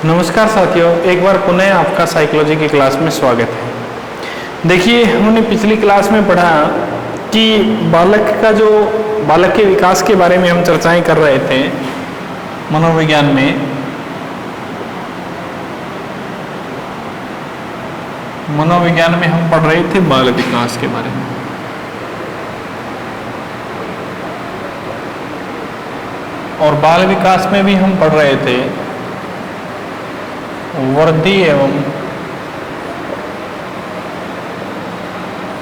नमस्कार साथियों, एक बार पुनः आपका साइकोलॉजी की क्लास में स्वागत है। देखिए, हमने पिछली क्लास में पढ़ा कि बालक के विकास के बारे में हम चर्चाएं कर रहे थे मनोविज्ञान में। मनोविज्ञान में हम पढ़ रहे थे बाल विकास के बारे में। और बाल विकास में भी हम पढ़ रहे थे वृद्धि एवं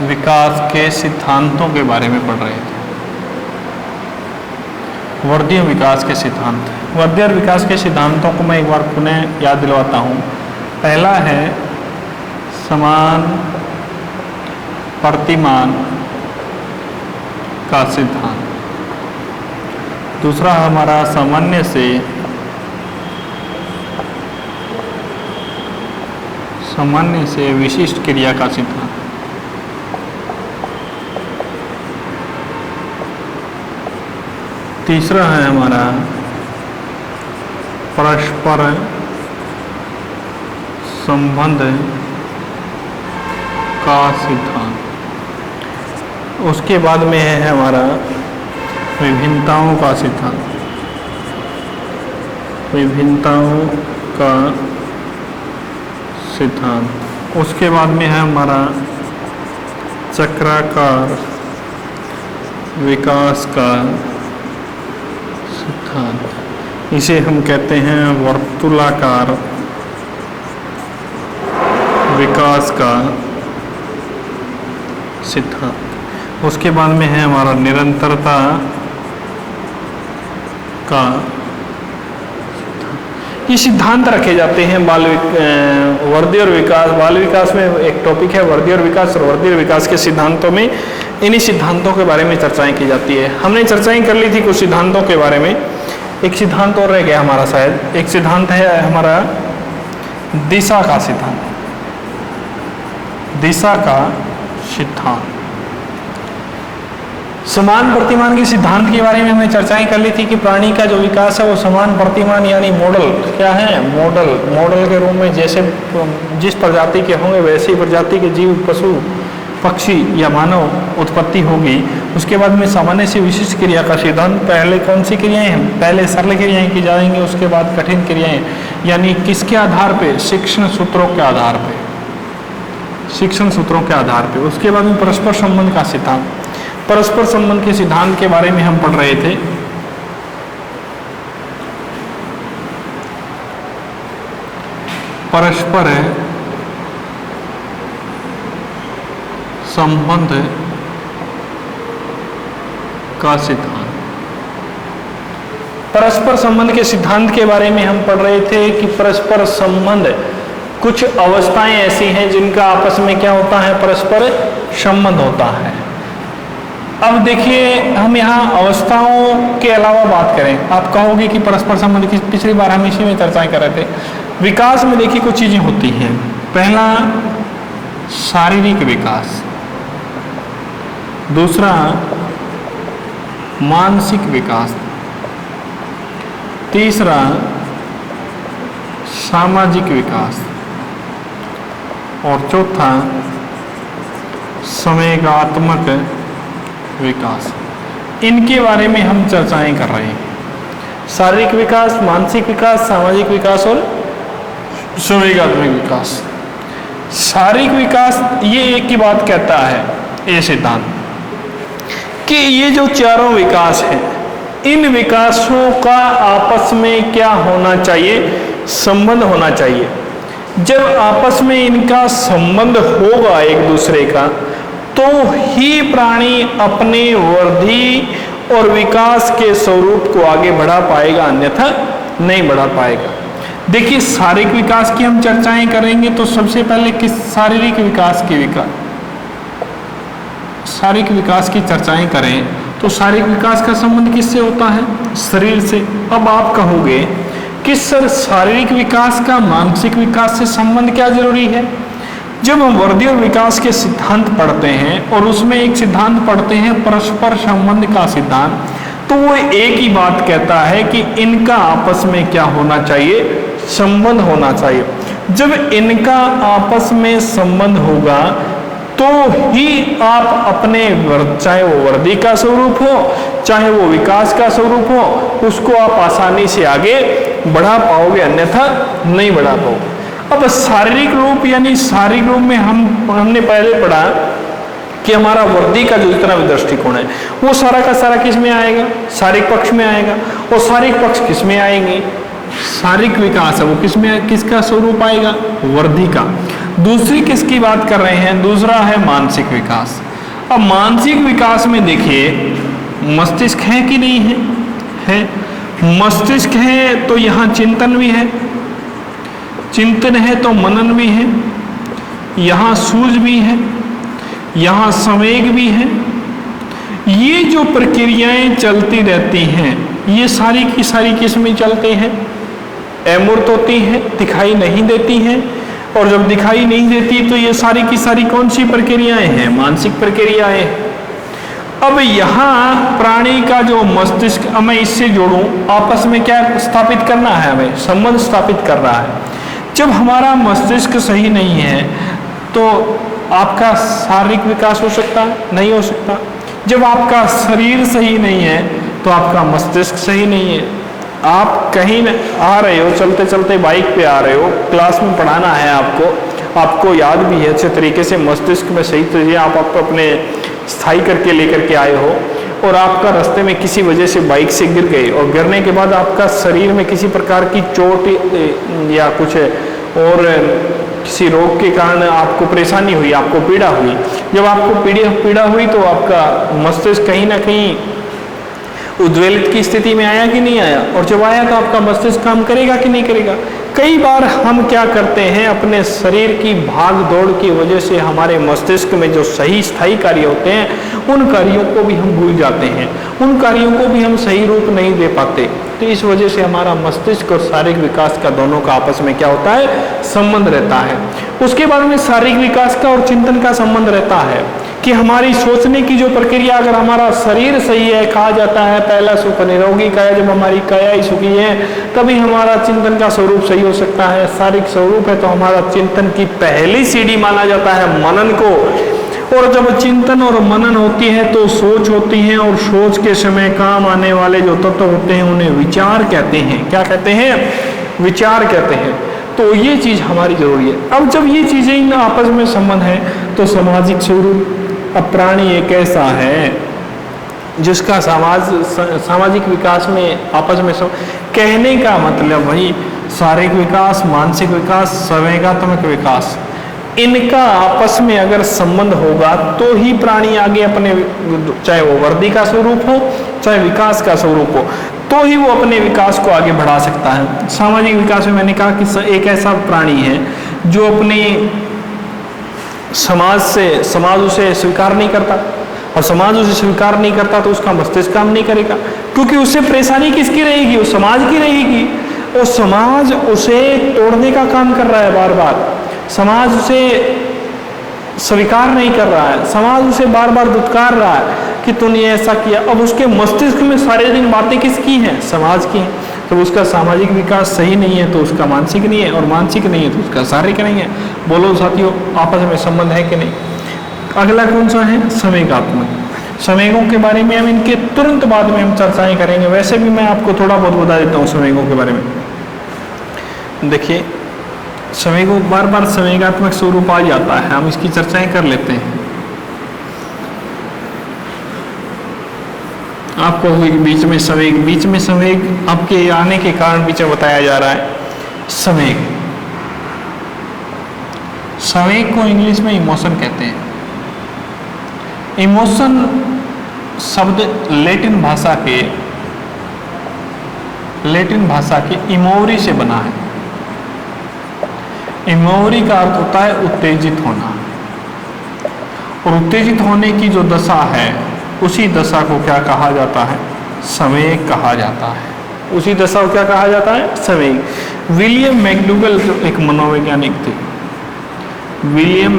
विकास के सिद्धांतों के बारे में पढ़ रहे थे। वृद्धि और विकास के सिद्धांत, वृद्धि और विकास के सिद्धांतों को मैं एक बार पुनः याद दिलवाता हूँ। पहला है समान प्रतिमान का सिद्धांत। दूसरा हमारा सामान्य से विशिष्ट क्रिया का सिद्धांत। तीसरा है हमारा परस्पर संबंध का सिद्धांत। उसके बाद में है हमारा विभिन्नताओं का सिद्धांत। विभिन्नताओं का सिद्धांत। उसके बाद में है हमारा चक्राकार विकास का सिद्धांत। इसे हम कहते हैं वर्तुलाकार विकास का सिद्धांत। उसके बाद में है हमारा निरंतरता का। ये सिद्धांत रखे जाते हैं वृद्धि और विकास। बाल विकास में एक टॉपिक है वृद्धि और विकास, और वृद्धि और विकास के सिद्धांतों में इन्हीं सिद्धांतों के बारे में चर्चाएं की जाती है। हमने चर्चाएं कर ली थी कुछ सिद्धांतों के बारे में। एक सिद्धांत और रह गया हमारा, शायद एक सिद्धांत है हमारा दिशा का सिद्धांत। दिशा का सिद्धांत। समान प्रतिमान के सिद्धांत के बारे में हमने चर्चाएं कर ली थी कि प्राणी का जो विकास है वो समान प्रतिमान यानी मॉडल क्या है, मॉडल के रूप में जैसे जिस प्रजाति के होंगे वैसी प्रजाति के जीव, पशु, पक्षी या मानव उत्पत्ति होगी। उसके बाद में सामान्य से विशिष्ट क्रिया का सिद्धांत। पहले कौन सी क्रियाएं हैं? पहले सरल क्रियाएं की जाएंगी, उसके बाद कठिन क्रियाएं, यानी किसके आधार पे? शिक्षण सूत्रों के आधार पे। शिक्षण सूत्रों के आधार पे। उसके बाद में परस्पर संबंध का सिद्धांत। परस्पर संबंध के सिद्धांत के बारे में हम पढ़ रहे थे। परस्पर संबंध का सिद्धांत। परस्पर संबंध के सिद्धांत के बारे में हम पढ़ रहे थे कि परस्पर संबंध कुछ अवस्थाएं ऐसी हैं जिनका आपस में क्या होता है? परस्पर संबंध होता है। अब देखिए, हम यहाँ अवस्थाओं के अलावा बात करें। आप कहोगे कि परस्पर संबंध की पिछली बार हम इसी में चर्चाएं कर रहे थे। विकास में देखिए कुछ चीजें होती हैं। पहला शारीरिक विकास, दूसरा मानसिक विकास, तीसरा सामाजिक विकास, और चौथा संवेगात्मक विकास। इनके बारे में हम चर्चाएं कर रहे हैं। शारीरिक विकास, मानसिक विकास, सामाजिक विकास और संवेगात्मक विकास। शारीरिक विकास ये एक ही बात कहता है, ये सिद्धांत, कि ये जो चारों विकास हैं, इन विकासों का आपस में क्या होना चाहिए? संबंध होना चाहिए। जब आपस में इनका संबंध होगा एक दूसरे का, तो ही प्राणी अपने वृद्धि और विकास के स्वरूप को आगे बढ़ा पाएगा, अन्यथा नहीं बढ़ा पाएगा। देखिए, शारीरिक विकास की हम चर्चाएं करेंगे तो सबसे पहले किस शारीरिक विकास की चर्चाएं करें तो शारीरिक विकास का संबंध किससे होता है? शरीर से। अब आप कहोगे कि सर, शारीरिक विकास का मानसिक विकास से संबंध क्या जरूरी है? जब हम वृद्धि और विकास के सिद्धांत पढ़ते हैं और उसमें एक सिद्धांत पढ़ते हैं परस्पर संबंध का सिद्धांत, तो वो एक ही बात कहता है कि इनका आपस में क्या होना चाहिए? संबंध होना चाहिए। जब इनका आपस में संबंध होगा तो ही आप अपने चाहे वो वृद्धि का स्वरूप हो चाहे वो विकास का स्वरूप हो, उसको आप आसानी से आगे बढ़ा पाओगे, अन्यथा नहीं बढ़ा पाओगे। अब शारीरिक रूप यानी शारीरिक रूप में हमने पहले पढ़ा कि हमारा वृद्धि का जो जितना भी दृष्टिकोण है वो सारा का सारा किस में आएगा, शारीरिक पक्ष में आएगा। और शारीरिक पक्ष किस में आएंगे, शारीरिक विकास है वो किस में, किसका स्वरूप आएगा, वृद्धि का। दूसरी किसकी बात कर रहे हैं, दूसरा है मानसिक विकास। अब मानसिक विकास में देखिए मस्तिष्क है कि नहीं है, है। मस्तिष्क है तो यहाँ चिंतन भी है, चिंतन है तो मनन भी है, यहाँ सूझ भी है, यहाँ संवेग भी है। ये जो प्रक्रियाएं चलती रहती हैं ये सारी की सारी किस में चलते हैं, अमूर्त होती हैं, दिखाई नहीं देती हैं। और जब दिखाई नहीं देती तो ये सारी की सारी कौन सी प्रक्रियाएं हैं, मानसिक प्रक्रियाएं। अब यहाँ प्राणी का जो मस्तिष्क, अब मैं इससे जोड़ूं, आपस में क्या स्थापित करना है, हमें संबंध स्थापित कर रहा है। जब हमारा मस्तिष्क सही नहीं है तो आपका शारीरिक विकास हो सकता है, नहीं हो सकता। जब आपका शरीर सही नहीं है तो आपका मस्तिष्क सही नहीं है। आप कहीं आ रहे हो, चलते चलते बाइक पे आ रहे हो, क्लास में पढ़ाना है आपको याद भी है अच्छे तरीके से, मस्तिष्क में सही तरीके आप अपने स्थायी करके लेकर के आए हो, और आपका रास्ते में किसी वजह से बाइक से गिर गए, और गिरने के बाद आपका शरीर में किसी प्रकार की चोट या कुछ और किसी रोग के कारण आपको परेशानी हुई, आपको पीड़ा हुई। जब आपको पीड़ा हुई तो आपका मस्तिष्क कहीं ना कहीं उद्वेलित की स्थिति में आया कि नहीं आया, और जब आया तो आपका मस्तिष्क काम करेगा कि नहीं करेगा। कई बार हम क्या करते हैं, अपने शरीर की भाग दौड़ की वजह से हमारे मस्तिष्क में जो सही स्थायी कार्य होते हैं उन कार्यों को भी हम भूल जाते हैं, उन कार्यों को भी हम सही रूप नहीं दे पाते। तो इस वजह से हमारा मस्तिष्क और शारीरिक विकास का दोनों का आपस में क्या होता है, संबंध रहता है। उसके बाद में शारीरिक विकास का और चिंतन का संबंध रहता है कि हमारी सोचने की जो प्रक्रिया, अगर हमारा शरीर सही है, कहा जाता है पहला सुख निरोगी काया, जब हमारी काया ही सुखी है तभी हमारा चिंतन का स्वरूप सही हो सकता है। शारीरिक स्वरूप है तो हमारा चिंतन की पहली सीढ़ी माना जाता है मनन को। और जब चिंतन और मनन होती है तो सोच होती है, और सोच के समय काम आने वाले जो तत्व होते हैं उन्हें विचार कहते हैं। क्या कहते हैं, विचार कहते हैं। तो ये चीज हमारी जरूरी है। अब जब ये चीजें इन आपस में संबंध है तो सामाजिक स्वरूप, अब प्राणी एक ऐसा है जिसका सामाजिक विकास में आपस में सब, कहने का मतलब वही शारीरिक विकास, मानसिक विकास, संवेगात्मक विकास, इनका आपस में अगर संबंध होगा तो ही प्राणी आगे अपने, चाहे वो वृद्धि का स्वरूप हो चाहे विकास का स्वरूप हो, तो ही वो अपने विकास को आगे बढ़ा सकता है। सामाजिक विकास में मैंने कहा कि एक ऐसा प्राणी है जो अपने समाज उसे स्वीकार नहीं करता, और समाज उसे स्वीकार नहीं करता तो उसका मस्तिष्क काम नहीं करेगा, क्योंकि उससे परेशानी किसकी रहेगी, वो समाज की रहेगी। और समाज उसे तोड़ने का काम कर रहा है बार बार, समाज उसे स्वीकार नहीं कर रहा है, समाज उसे बार बार दुत्कार रहा है कि तूने ऐसा किया। अब उसके मस्तिष्क में सारे दिन बातें किसकी हैं, समाज की हैं। तो उसका सामाजिक विकास सही नहीं है तो उसका मानसिक नहीं है, और मानसिक नहीं है तो उसका शारीरिक नहीं है। बोलो साथियों, आपस में संबंध है कि नहीं। अगला कौन सा है, संवेगात्मक। संवेगों के बारे में हम इनके तुरंत बाद में हम चर्चाएं करेंगे। वैसे भी मैं आपको थोड़ा बहुत बता देता हूँ संवेगों के बारे में। देखिए, संवेगों बार बार संवेगात्मक स्वरूप आ जाता है, हम इसकी चर्चाएं कर लेते हैं। आपको बीच में संवेग आपके आने के कारण बीच में बताया जा रहा है। संवेग को इंग्लिश में इमोशन कहते हैं। इमोशन शब्द लैटिन भाषा के इमोरी से बना है। इमोरी का अर्थ होता है उत्तेजित होना, और उत्तेजित होने की जो दशा है उसी दशा को क्या कहा जाता है, संवेग कहा जाता है। उसी दशा को क्या कहा जाता है, संवेग। विलियम मैकडूगल जो एक मनोवैज्ञानिक थे, विलियम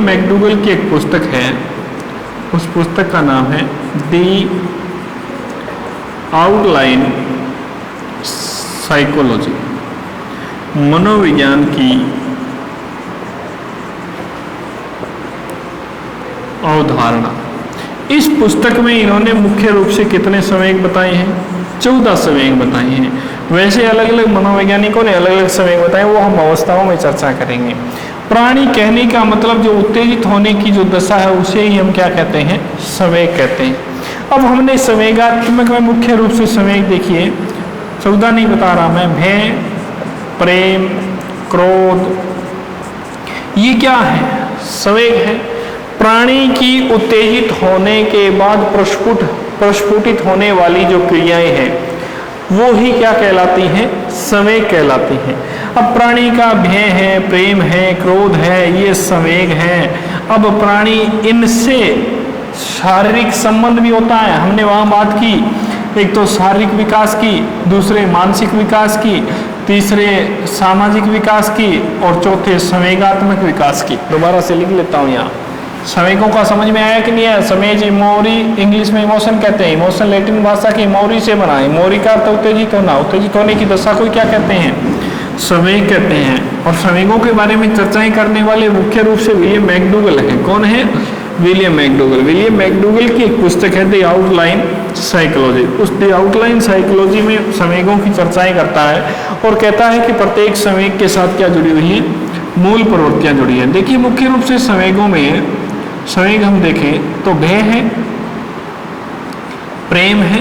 मैकडूगल की एक पुस्तक है, उस पुस्तक का नाम है दी आउटलाइन साइकोलॉजी। मनोविज्ञान की अवधारणा। इस पुस्तक में इन्होंने मुख्य रूप से कितने संवेग बताए हैं? 14 संवेग बताए हैं। वैसे अलग अलग मनोवैज्ञानिकों ने अलग अलग संवेग बताए, वो हम अवस्थाओं में चर्चा करेंगे। प्राणी कहने का मतलब जो उत्तेजित होने की जो दशा है उसे ही हम क्या कहते हैं? संवेग कहते हैं। अब हमने संवेगात्मक में मुख्य रूप से संवेग देखिए, 14 नहीं बता रहा मैं, भय, प्रेम, क्रोध, ये क्या है? संवेग है। प्राणी की उत्तेजित होने के बाद प्रस्फुटित होने वाली जो क्रियाएं हैं वो ही क्या कहलाती हैं? संवेग कहलाती हैं। अब प्राणी का भय है, प्रेम है, क्रोध है, ये संवेग है। अब प्राणी इनसे शारीरिक संबंध भी होता है, हमने वहां बात की, एक तो शारीरिक विकास की, दूसरे मानसिक विकास की, तीसरे सामाजिक विकास की और चौथे संवेगात्मक विकास की। दोबारा से लिख लेता हूं यहाँ। संवेगों का समझ में आया कि नहीं आया? समेज, इमोरी, इंग्लिश में इमोशन कहते हैं। इमोशन लैटिन भाषा की इमोरी से बना है। इमोरी का अर्थ उत्तेजित होना, उत्तेजित होने की दशा को क्या कहते हैं? संवेग कहते हैं। और संवेगों के बारे में चर्चाएं करने वाले मुख्य रूप से विलियम मैकडूगल है। कौन है? William McDougall. विलियम मैकडूगल की एक पुस्तक है द आउटलाइन साइकोलॉजी। उस द आउटलाइन साइकोलॉजी में संवेगों की चर्चाएं करता है और कहता है कि प्रत्येक संवेग के साथ क्या जुड़ी हुई है? मूल प्रवृत्तियां जुड़ी है। देखिए मुख्य रूप से संवेगों में संवेग हम देखें तो भय है, प्रेम है,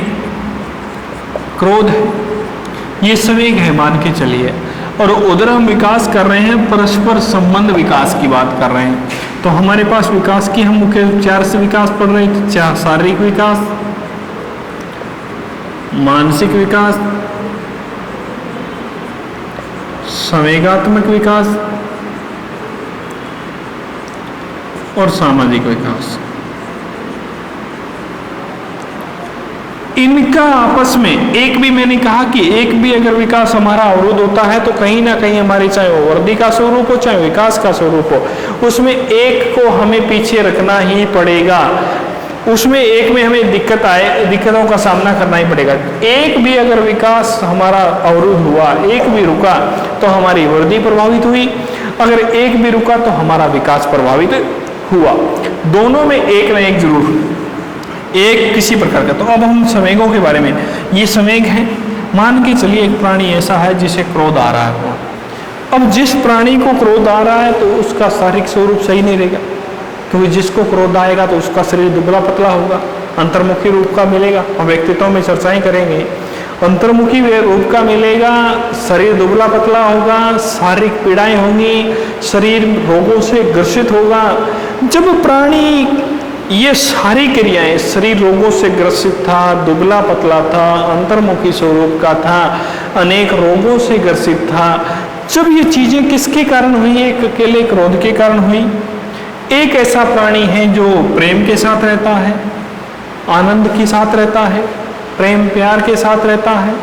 क्रोध है, ये संवेग है मान के चलिए। और उधर हम विकास कर रहे हैं, परस्पर संबंध विकास की बात कर रहे हैं। तो हमारे पास विकास की हम मुख्य 4 से विकास पढ़ रहे हैं। 4 शारीरिक विकास, मानसिक विकास, संवेगात्मक विकास और सामाजिक विकास। इनका आपस में एक भी, मैंने कहा कि एक भी अगर विकास हमारा अवरुद्ध होता है तो कहीं ना कहीं हमारी, चाहे वो वृद्धि का स्वरूप हो चाहे विकास का स्वरूप हो, उसमें एक को हमें पीछे रखना ही पड़ेगा। उसमें एक में हमें दिक्कतों का सामना करना ही पड़ेगा। एक भी अगर विकास हमारा अवरुद्ध हुआ, एक भी रुका तो हमारी वृद्धि प्रभावित हुई, अगर एक भी रुका तो हमारा विकास प्रभावित हुआ। दोनों में एक न एक जरूर, एक किसी प्रकार का। तो अब हम संवेगों के बारे में, ये संवेग है। मान के चलिए एक प्राणी ऐसा है जिसे क्रोध आ रहा है। अब जिस प्राणी को क्रोध आ रहा है तो उसका शारीरिक स्वरूप सही नहीं रहेगा, क्योंकि जिसको क्रोध आएगा तो उसका शरीर दुबला पतला होगा, अंतर्मुखी रूप का मिलेगा। हम व्यक्तित्व में चर्चाएं करेंगे। अंतर्मुखी रूप का मिलेगा, शरीर दुबला पतला होगा, शारीरिक पीड़ाएं होंगी, शरीर रोगों से ग्रसित होगा। जब प्राणी ये सारी क्रियाएं, शरीर रोगों से ग्रसित था, दुबला पतला था, अंतर्मुखी स्वरूप का था, अनेक रोगों से ग्रसित था, जब ये चीजें किसके कारण हुई? एक अकेले क्रोध के कारण हुई। एक ऐसा प्राणी है जो प्रेम के साथ रहता है, आनंद के साथ रहता है, प्रेम प्यार के साथ रहता है,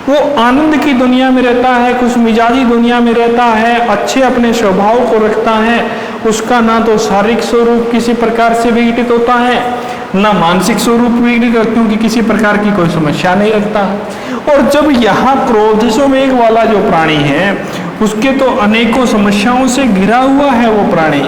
वो आनंद की दुनिया में रहता है, खुश मिजाजी दुनिया में रहता है, अच्छे अपने स्वभाव को रखता है। उसका ना तो शारीरिक स्वरूप किसी प्रकार से विघटित होता है, ना मानसिक स्वरूप विघटित, क्योंकि किसी प्रकार की कोई समस्या नहीं रखता है। और जब यहाँ क्रोध संवेग वाला जो प्राणी है उसके तो अनेकों समस्याओं से घिरा हुआ है वो प्राणी,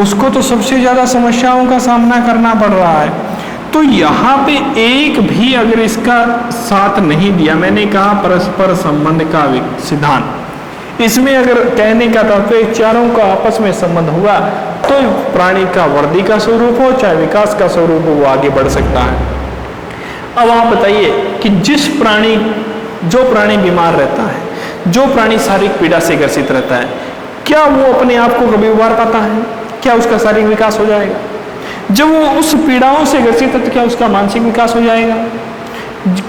उसको तो सबसे ज्यादा समस्याओं का सामना करना पड़ रहा है। तो यहाँ पे एक भी अगर इसका साथ नहीं दिया, मैंने कहा परस्पर संबंध का सिद्धांत, इसमें अगर कहने का तात्पर्य चारों का आपस में संबंध हुआ तो प्राणी का वृद्धि का स्वरूप हो चाहे विकास का स्वरूप हो, वो आगे बढ़ सकता है। अब आप बताइए कि जो प्राणी बीमार रहता है, जो प्राणी शारीरिक पीड़ा से ग्रसित रहता है, क्या वो अपने आप को कभी उबार पाता है? क्या उसका शारीरिक विकास हो जाएगा? जब वो उस पीड़ाओं से ग्रसित है तो क्या उसका मानसिक विकास हो जाएगा?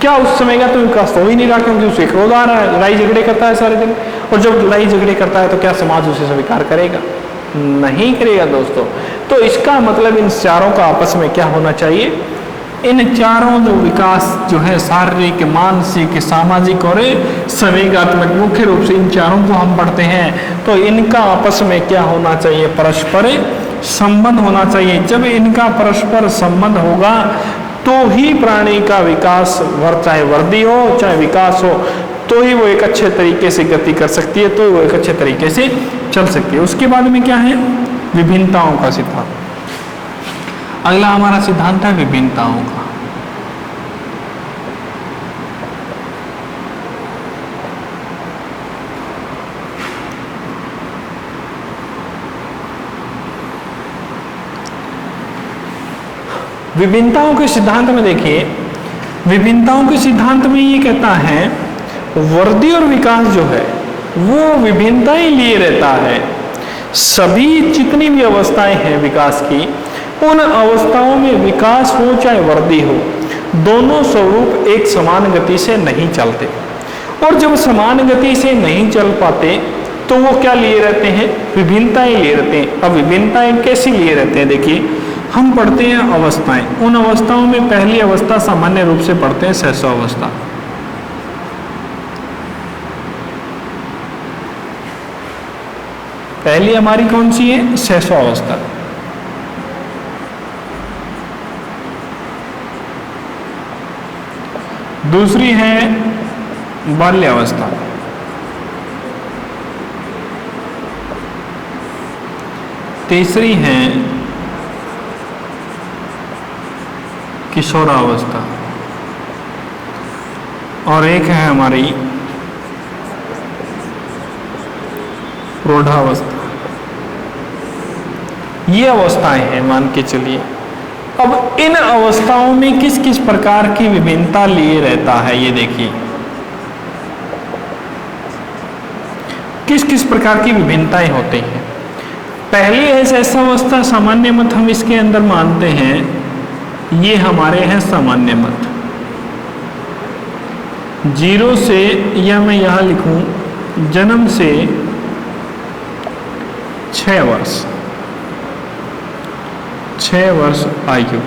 क्या उस समय का तो विकास हो ही नहीं रहा, क्योंकि उसे क्रोध आ रहा है, लड़ाई झगड़े करता है सारे दिन। और जब लड़ाई झगड़े करता है तो क्या समाज उसे स्वीकार करेगा? नहीं करेगा दोस्तों। तो इसका मतलब इन चारों का आपस में क्या होना चाहिए? इन चारों जो विकास जो है शारीरिक, मानसिक, सामाजिक और संवेगात्मक, मुख्य रूप से इन चारों को हम पढ़ते हैं। तो इनका आपस में क्या होना चाहिए? परस्पर संबंध होना चाहिए। जब इनका परस्पर संबंध होगा तो ही प्राणी का विकास, चाहे वृद्धि हो चाहे विकास हो, तो ही वो एक अच्छे तरीके से गति कर सकती है, तो ही वो एक अच्छे तरीके से चल सकती है। उसके बाद में क्या है, विभिन्नताओं का सिद्धांत। अगला हमारा सिद्धांत है विभिन्नताओं का। विभिन्नताओं के सिद्धांत में देखिए, विभिन्नताओं के सिद्धांत में ये कहता है वृद्धि और विकास जो है वो विभिन्नताएं लिए रहता है। सभी जितनी भी अवस्थाएं हैं विकास की, उन अवस्थाओं में विकास हो चाहे वृद्धि हो, दोनों स्वरूप एक समान गति से नहीं चलते। और जब समान गति से नहीं चल पाते तो वो क्या लिए रहते हैं, विभिन्नताएं लिए रहते हैं। अब विभिन्नताएं कैसी लिए रहते हैं, देखिए हम पढ़ते हैं अवस्थाएं। उन अवस्थाओं में पहली अवस्था सामान्य रूप से पढ़ते हैं सहसो अवस्था। पहली हमारी कौन सी है, सहसो अवस्था। दूसरी है बाल्यावस्था। तीसरी है किशोरावस्था। और एक है हमारी प्रौढ़ावस्था। ये अवस्थाएं हैं, मान के चलिए। अब इन अवस्थाओं में किस किस प्रकार की विभिन्नता लिए रहता है, ये देखिए किस किस प्रकार की विभिन्नताएं होती हैं। पहली है सहसावस्था, सामान्य मत हम इसके अंदर मानते हैं, ये हमारे हैं सामान्य मत। 0 से, या मैं यहां लिखूं जन्म से 6 वर्ष, 6 वर्ष आयु।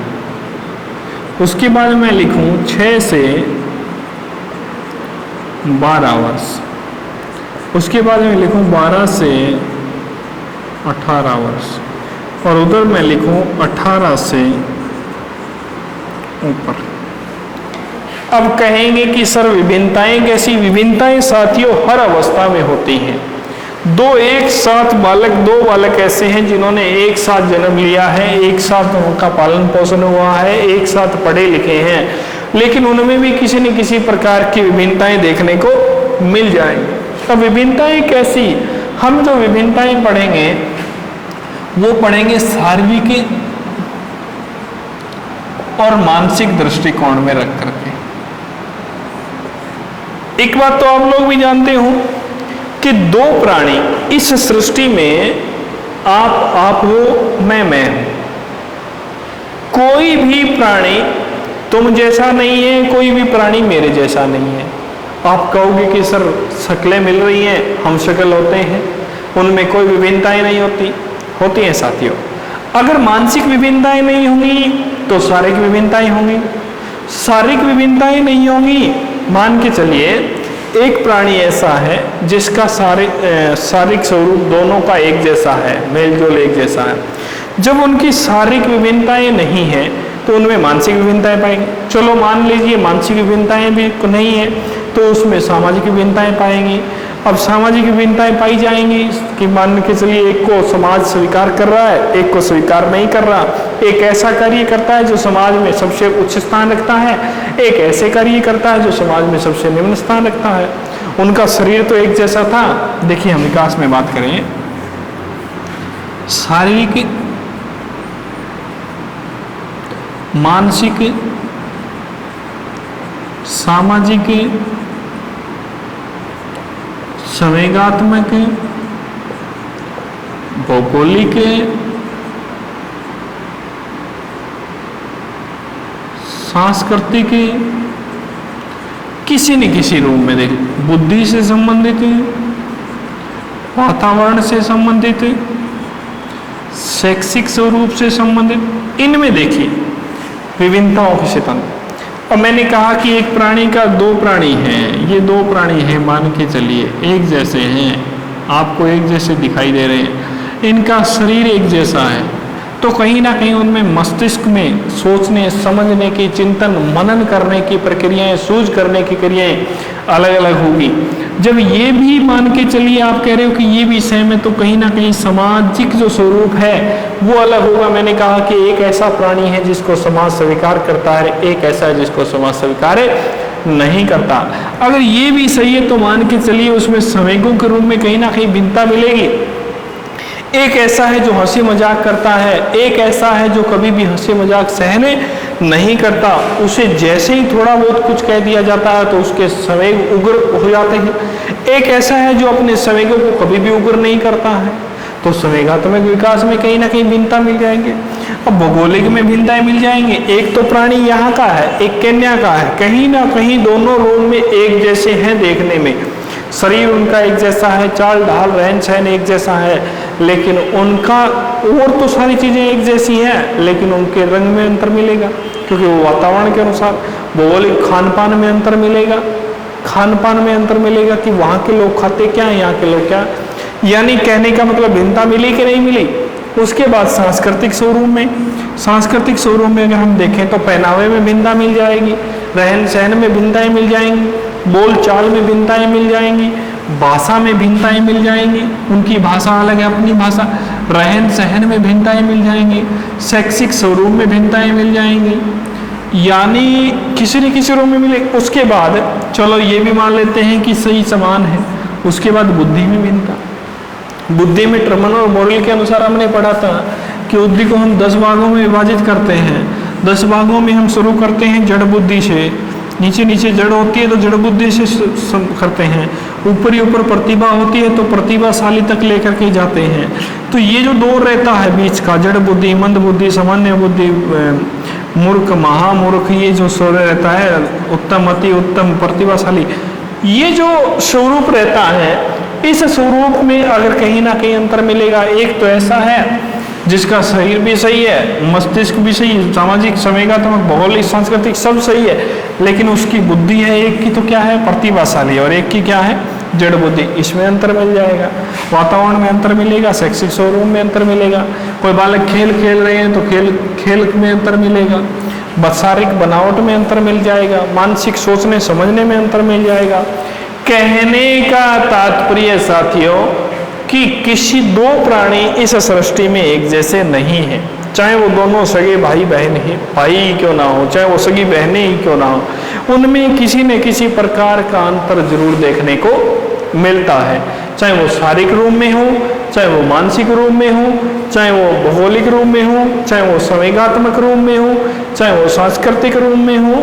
उसके बाद मैं लिखूं 6 से 12 वर्ष। उसके बाद मैं लिखूं 12 से 18 वर्ष। और उधर मैं लिखूं 18 से ऊपर। अब कहेंगे कि सर विभिन्नताएं कैसी, विभिन्नताएं साथियों हर अवस्था में होती हैं। एक साथ बालक, 2 बालक ऐसे हैं जिन्होंने एक साथ जन्म लिया है, एक साथ उनका पालन पोषण हुआ है, एक साथ पढ़े लिखे हैं, लेकिन उनमें भी किसी न किसी प्रकार की विभिन्नताएं देखने को मिल जाएंगी। तो विभिन्नताएं कैसी, हम जो विभिन्नताएं पढ़ेंगे वो पढ़ेंगे शारीरिक और मानसिक दृष्टिकोण में रख करके। एक बात तो आप लोग भी जानते हो कि 2 प्राणी इस सृष्टि में, आप हो, मैं हूं। कोई भी प्राणी तुम जैसा नहीं है, कोई भी प्राणी मेरे जैसा नहीं है। आप कहोगे कि सर शक्लें मिल रही हैं, हम शक्ल होते हैं, उनमें कोई विभिन्नताएं नहीं होती हैं साथियों। अगर मानसिक विभिन्नताएं नहीं होंगी तो शारीरिक विभिन्नताएं होंगी। शारीरिक विभिन्नताएं नहीं होंगी, मान के चलिए एक प्राणी ऐसा है जिसका शारीरिक स्वरूप दोनों का एक जैसा है, मेल जोल एक जैसा है। जब उनकी शारीरिक विभिन्नताएं नहीं है तो उनमें मानसिक विभिन्नताएं पाएंगे। चलो मान लीजिए मानसिक विभिन्नताएं भी नहीं है तो उसमें सामाजिक विभिन्नताएं पाएंगी। अब सामाजिक विभिन्नताएं पाई जाएंगी कि मान के चलिए एक को समाज स्वीकार कर रहा है, एक को स्वीकार नहीं कर रहा। एक ऐसा कार्य करता है जो समाज में सबसे उच्च स्थान रखता है, एक ऐसे कार्य करता है जो समाज में सबसे निम्न स्थान रखता है। उनका शरीर तो एक जैसा था। देखिए हम विकास में बात करें, शारीरिक, मानसिक, सामाजिक, संवेगात्मक, भौगोलिक, सांस्कृतिक, किसी न किसी रूप में देख, बुद्धि से संबंधित, वातावरण से संबंधित, शैक्षिक स्वरूप से संबंधित, इनमें देखिए विभिन्नताओं के सिद्धांत। और मैंने कहा कि एक प्राणी का 2 प्राणी हैं, ये 2 प्राणी हैं, मान के चलिए एक जैसे हैं, आपको एक जैसे दिखाई दे रहे हैं, इनका शरीर एक जैसा है, तो कहीं ना कहीं उनमें मस्तिष्क में सोचने समझने की, चिंतन मनन करने की प्रक्रियाएं, सूझ करने की क्रियाएं अलग अलग होगी। जब ये भी मान के चलिए आप कह रहे हो कि ये भी सेम है, तो कहीं ना कहीं सामाजिक जो स्वरूप है वो अलग होगा। मैंने कहा कि एक ऐसा प्राणी है जिसको समाज स्वीकार करता है, एक ऐसा है जिसको समाज स्वीकार नहीं करता। अगर ये भी सही है तो मान के चलिए उसमें संवेगों के रूप में कहीं ना कहीं भिन्नता मिलेगी। एक ऐसा है जो हंसी मजाक करता है, एक ऐसा है जो कभी भी हंसी मजाक सहने नहीं करता। उसे जैसे ही थोड़ा बहुत कुछ कह दिया जाता है तो उसके संवेग उग्र हो जाते हैं। एक ऐसा है जो अपने संवेगों को कभी भी उग्र नहीं करता है। तो संवेगात्मक विकास में कहीं ना कहीं भिन्नता मिल जाएंगे। अब भौगोलिक में भिन्नताएं मिल जाएंगे। एक तो प्राणी यहाँ का है, एक केन्या का है, कहीं ना कहीं दोनों रोल में एक जैसे हैं देखने में, शरीर उनका एक जैसा है, चाल ढाल रहन सहन एक जैसा है, लेकिन उनका और तो सारी चीजें एक जैसी हैं, लेकिन उनके रंग में अंतर मिलेगा क्योंकि वो वातावरण के अनुसार। भौगोलिक खान पान में अंतर मिलेगा, खान पान में अंतर मिलेगा कि वहाँ के लोग खाते क्या है, यहाँ के लोग क्या। यानी कहने का मतलब भिन्नता मिली कि नहीं मिली। उसके बाद सांस्कृतिक स्वरूप में, सांस्कृतिक स्वरूप में अगर हम देखें तो पहनावे में भिन्नता मिल जाएगी, रहन सहन में भिन्नताएं मिल जाएंगी, बोल चाल में भिन्नताएं मिल जाएंगी, भाषा में भिन्नताएं मिल जाएंगी, उनकी भाषा अलग है, अपनी भाषा, रहन सहन में भिन्नताएं मिल जाएंगी, शैक्षिक स्वरूप में भिन्नताएं मिल जाएंगी, यानी किसी न किसी रूप में मिले। उसके बाद चलो ये भी मान लेते हैं कि सही समान है। उसके बाद बुद्धि में भिन्नता, बुद्धि में ट्रमन और मोरल के अनुसार हमने पढ़ा था कि बुद्धि को हम 10 भागों में विभाजित करते हैं। 10 भागों में हम शुरू करते हैं जड़ बुद्धि से, नीचे नीचे जड़ होती है तो जड़ बुद्धि से करते हैं, ऊपर ही ऊपर प्रतिभा होती है तो प्रतिभाशाली तक लेकर के जाते हैं। तो ये जो दौर रहता है बीच का, जड़ बुद्धि, मंद बुद्धि, सामान्य बुद्धि, मूर्ख, महामूर्ख, ये जो स्वरूप रहता है, उत्तम, अति उत्तम, प्रतिभाशाली, ये जो स्वरूप रहता है, इस स्वरूप में अगर कहीं ना कहीं अंतर मिलेगा। एक तो ऐसा है जिसका शरीर भी सही है, मस्तिष्क भी सही है, सामाजिक, संवेगात्मक, भौगोलिक, सांस्कृतिक सब सही है, लेकिन उसकी बुद्धि है एक की तो क्या है, प्रतिभाशाली, और एक की क्या है, जड़ बुद्धि। इसमें अंतर मिल जाएगा। वातावरण में अंतर मिलेगा, शैक्षिक स्वरूप में अंतर मिलेगा। कोई बालक खेल खेल रहे हैं तो खेल में अंतर मिलेगा, शारीरिक बनावट में अंतर मिल जाएगा, मानसिक सोचने समझने में अंतर मिल जाएगा। कहने का तात्पर्य साथियों कि किसी दो प्राणी इस सृष्टि में एक जैसे नहीं है, चाहे वो दोनों सगे भाई बहन ही भाई ही क्यों ना हो, चाहे वो सगी बहनें ही क्यों ना हो, उनमें किसी न किसी प्रकार का अंतर जरूर देखने को मिलता है। चाहे वो शारीरिक रूप में हो, चाहे वो मानसिक रूप में हो, चाहे वो भौगोलिक रूप में हो, चाहे वो संवेगात्मक रूप में हो, चाहे वो सांस्कृतिक रूप में हो,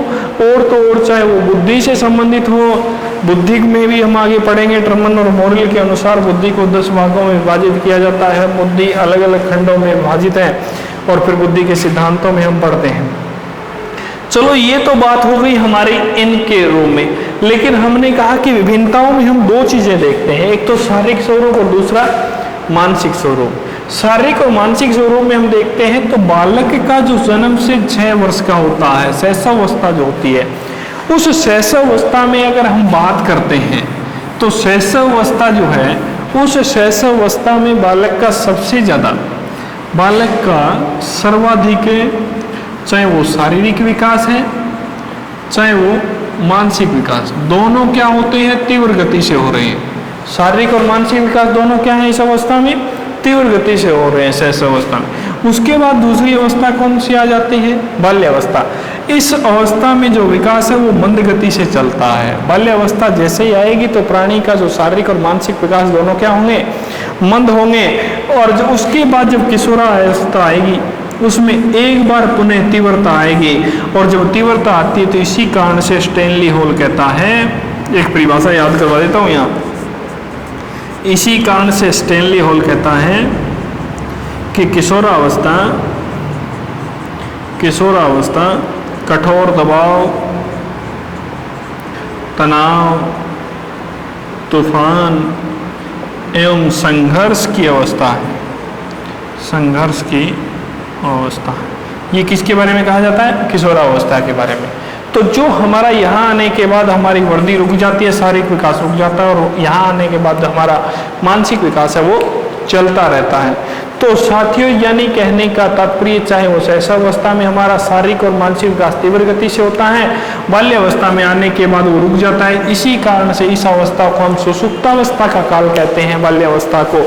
और तो और चाहे वो बुद्धि से संबंधित हो। बुद्धि में भी हम आगे पढ़ेंगे, ट्रमन और मोरल के अनुसार बुद्धि को 10 भागों में विभाजित किया जाता है। बुद्धि अलग अलग खंडों में विभाजित है और फिर बुद्धि के सिद्धांतों में हम पढ़ते हैं। चलो ये तो बात हो गई हमारी इनके रूप में, लेकिन हमने कहा कि विभिन्नताओं में हम 2 चीजें देखते हैं, एक तो शारीरिक स्वरूप और दूसरा मानसिक स्वरूप। शारीरिक और मानसिक स्वरूप में हम देखते हैं तो बालक का जो जन्म से 6 वर्ष का होता है, शैशवावस्था जो होती है, उस शैशवावस्था में अगर हम बात करते हैं तो शैशवावस्था जो है, उस शैशवावस्था में बालक का सबसे ज्यादा, बालक का सर्वाधिक, चाहे वो शारीरिक विकास है चाहे वो मानसिक विकास, दोनों क्या होते हैं, तीव्र गति से हो रहे हैं। शारीरिक और मानसिक विकास दोनों क्या है इस अवस्था में, तीव्र गति से हो रहे हैं शैशव अवस्था में। उसके बाद दूसरी अवस्था कौन सी आ जाती है, बाल्यावस्था। इस अवस्था में जो विकास है वो मंद गति से चलता है। बाल्यावस्था जैसे ही आएगी तो प्राणी का जो शारीरिक और मानसिक विकास दोनों क्या होंगे, मंद होंगे। और जो उसके बाद जब किशोरावस्था आएगी उसमें एक बार पुनः तीव्रता आएगी, और जब तीव्रता आती है तो इसी कारण से स्टैनली हॉल कहता है, एक परिभाषा याद करवा देता हूँ यहाँ, इसी कारण से स्टैनली हॉल कहता है कि किशोरावस्था कठोर दबाव, तनाव, तूफान एवं संघर्ष की अवस्था है, संघर्ष की अवस्था। ये किसके बारे में कहा जाता है, किशोरावस्था के बारे में। तो जो हमारा यहाँ आने के बाद हमारी वृद्धि रुक जाती है, शारीरिक विकास रुक जाता है, और यहाँ आने के बाद हमारा मानसिक विकास है वो चलता रहता है। तो साथियों, यानी कहने का तात्पर्य चाहे वो शैशवावस्था में हमारा शारीरिक और मानसिक विकास तीव्र गति से होता है, बाल्यावस्था में आने के बाद वो रुक जाता है। इसी कारण से इस अवस्था को हम सुसुप्तावस्था का काल कहते हैं। बाल्यावस्था को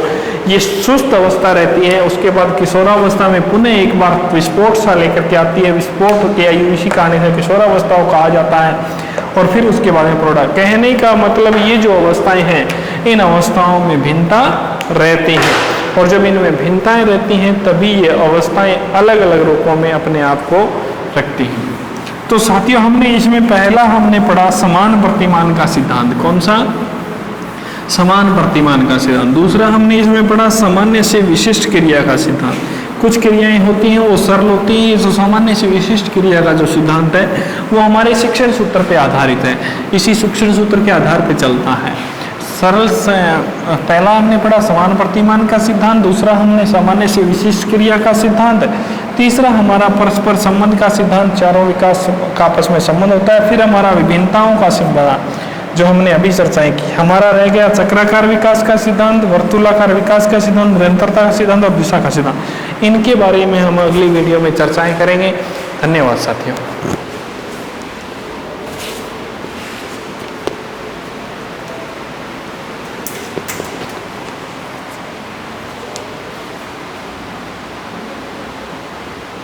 ये सुस्त अवस्था रहती है, उसके बाद किशोरावस्था में पुनः एक बार विस्फोट सा लेकर के आती है। विस्फोट के आयु इसी कारण से किशोरावस्था को कहा जाता है, और फिर उसके बाद में प्रौढ़ा। कहने का मतलब ये जो अवस्थाएं हैं, इन अवस्थाओं में भिन्नता रहती है, और जब इनमें भिन्नताएं रहती हैं तभी ये अवस्थाएं अलग अलग रूपों में अपने आप को रखती हैं। तो साथियों, हमने इसमें पहला हमने पढ़ा समान प्रतिमान का सिद्धांत। कौन सा? समान प्रतिमान का सिद्धांत। दूसरा हमने इसमें पढ़ा सामान्य से विशिष्ट क्रिया का सिद्धांत। कुछ क्रियाएं होती हैं वो सरल होती हैं, जो सामान्य से विशिष्ट क्रिया का जो सिद्धांत है वो हमारे शिक्षण सूत्र पे आधारित है, इसी शिक्षण सूत्र के आधार पे चलता है। सरल से पहला हमने पढ़ा समान प्रतिमान का सिद्धांत, दूसरा हमने सामान्य से विशिष्ट क्रिया का सिद्धांत, तीसरा हमारा परस्पर संबंध का सिद्धांत, चारों विकास का आपस में संबंध होता है। फिर हमारा विभिन्नताओं का सिद्धांत जो हमने अभी चर्चाएं की। हमारा रह गया चक्राकार विकास का सिद्धांत, वर्तुलाकार विकास का सिद्धांत, निरंतरता का सिद्धांत और दिशा का सिद्धांत। इनके बारे में हम अगली वीडियो में चर्चाएं करेंगे। धन्यवाद साथियों।